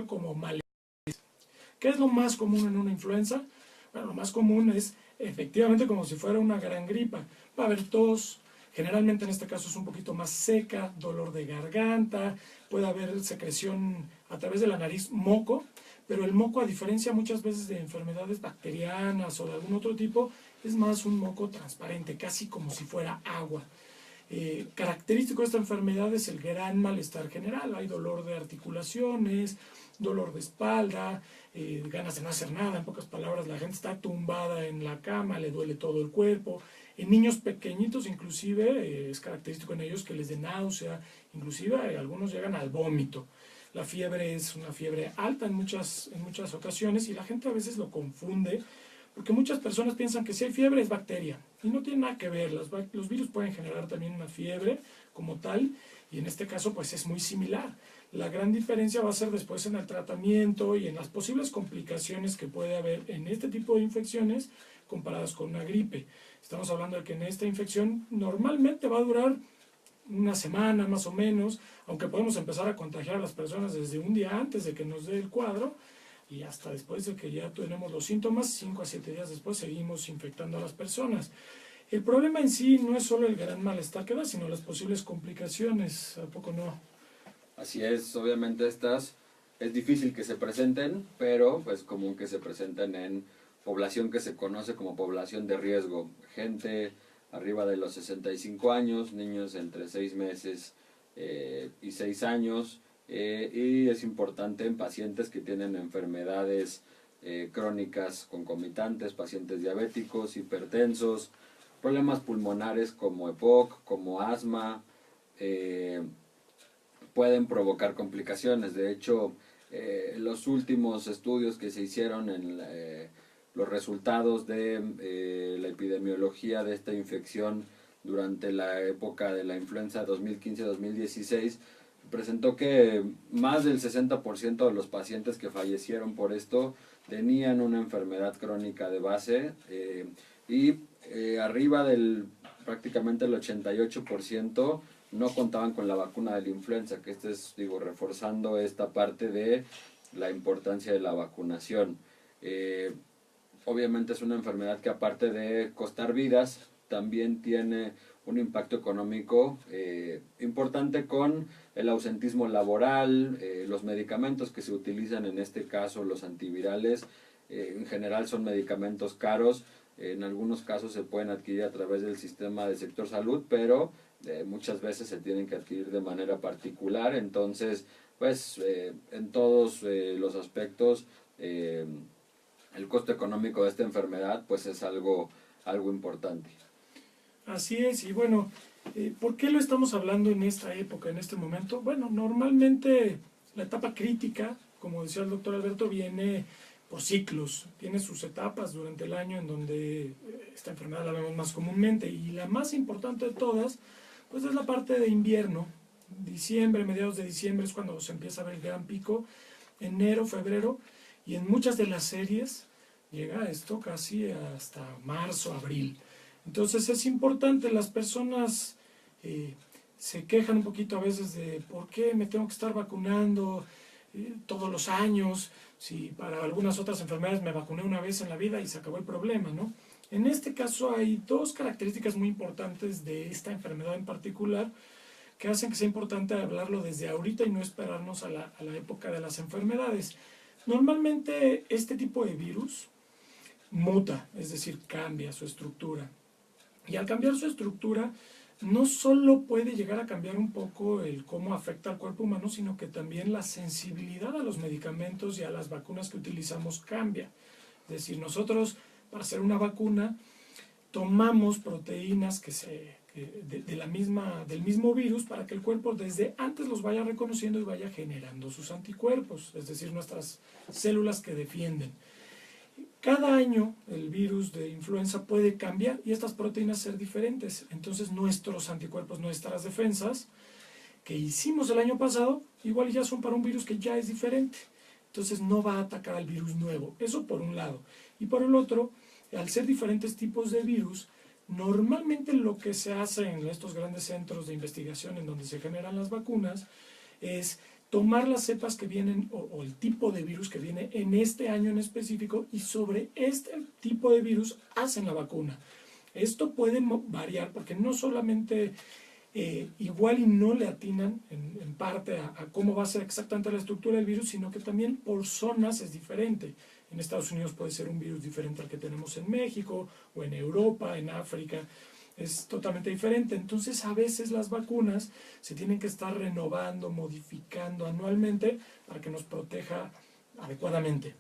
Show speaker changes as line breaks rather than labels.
como malestar. ¿Qué es lo más común en una influenza? Bueno, lo más común es efectivamente como si fuera una gran gripa. Va a haber tos, generalmente en este caso es un poquito más seca, dolor de garganta, puede haber secreción a través de la nariz, moco, pero el moco, a diferencia muchas veces de enfermedades bacterianas o de algún otro tipo, es más un moco transparente, casi como si fuera agua. Característico de esta enfermedad es el gran malestar general. Hay dolor de articulaciones, dolor de espalda, ganas de no hacer nada. En pocas palabras, la gente está tumbada en la cama, le duele todo el cuerpo. En niños pequeñitos inclusive es característico en ellos que les dé náusea, inclusive algunos llegan al vómito. La fiebre es una fiebre alta en muchas ocasiones y la gente a veces lo confunde porque muchas personas piensan que si hay fiebre es bacteria y no tiene nada que ver. Los virus pueden generar también una fiebre como tal y en este caso pues es muy similar. La gran diferencia va a ser después en el tratamiento y en las posibles complicaciones que puede haber en este tipo de infecciones comparadas con una gripe. Estamos hablando de que en esta infección normalmente va a durar una semana más o menos, aunque podemos empezar a contagiar a las personas desde un día antes de que nos dé el cuadro, y hasta después de que ya tenemos los síntomas, 5 a 7 días después seguimos infectando a las personas. El problema en sí no es solo el gran malestar que da, sino las posibles complicaciones, ¿a poco no?
Así es, obviamente estas es difícil que se presenten, pero es común que se presenten en población que se conoce como población de riesgo, gente arriba de los 65 años, niños entre 6 meses y 6 años, y es importante en pacientes que tienen enfermedades crónicas concomitantes, pacientes diabéticos, hipertensos, problemas pulmonares como EPOC, como asma, pueden provocar complicaciones. De hecho, los últimos estudios que se hicieron en los resultados de la epidemiología de esta infección durante la época de la influenza 2015-2016 presentó que más del 60% de los pacientes que fallecieron por esto tenían una enfermedad crónica de base y arriba del prácticamente el 88% no contaban con la vacuna de la influenza, que esto es, reforzando esta parte de la importancia de la vacunación. Obviamente es una enfermedad que, aparte de costar vidas, también tiene un impacto económico importante con el ausentismo laboral, los medicamentos que se utilizan, en este caso los antivirales, en general son medicamentos caros. En algunos casos se pueden adquirir a través del sistema del sector salud, pero muchas veces se tienen que adquirir de manera particular. Entonces, en todos los aspectos, el costo económico de esta enfermedad es algo importante.
Así es, y bueno, ¿por qué lo estamos hablando en esta época, en este momento? Bueno, normalmente la etapa crítica, como decía el doctor Alberto, viene por ciclos, tiene sus etapas durante el año en donde esta enfermedad la vemos más comúnmente, y la más importante de todas, pues es la parte de invierno. Diciembre, mediados de diciembre es cuando se empieza a ver el gran pico, enero, febrero, y en muchas de las series llega esto casi hasta marzo, abril. Entonces es importante, las personas se quejan un poquito a veces de por qué me tengo que estar vacunando todos los años, si para algunas otras enfermedades me vacuné una vez en la vida y se acabó el problema, ¿no? En este caso hay dos características muy importantes de esta enfermedad en particular que hacen que sea importante hablarlo desde ahorita y no esperarnos a la época de las enfermedades. Normalmente este tipo de virus muta, es decir, cambia su estructura. Y al cambiar su estructura, no solo puede llegar a cambiar un poco el cómo afecta al cuerpo humano, sino que también la sensibilidad a los medicamentos y a las vacunas que utilizamos cambia. Es decir, nosotros para hacer una vacuna tomamos proteínas del mismo virus para que el cuerpo desde antes los vaya reconociendo y vaya generando sus anticuerpos, es decir, nuestras células que defienden. Cada año el virus de influenza puede cambiar y estas proteínas ser diferentes. Entonces nuestros anticuerpos, nuestras defensas que hicimos el año pasado, igual ya son para un virus que ya es diferente. Entonces no va a atacar al virus nuevo. Eso por un lado. Y por el otro, al ser diferentes tipos de virus, normalmente lo que se hace en estos grandes centros de investigación en donde se generan las vacunas es tomar las cepas que vienen o el tipo de virus que viene en este año en específico y sobre este tipo de virus hacen la vacuna. Esto puede variar porque no solamente igual y no le atinan en parte a cómo va a ser exactamente la estructura del virus, sino que también por zonas es diferente. En Estados Unidos puede ser un virus diferente al que tenemos en México o en Europa, en África. Es totalmente diferente. Entonces a veces las vacunas se tienen que estar renovando, modificando anualmente para que nos proteja adecuadamente.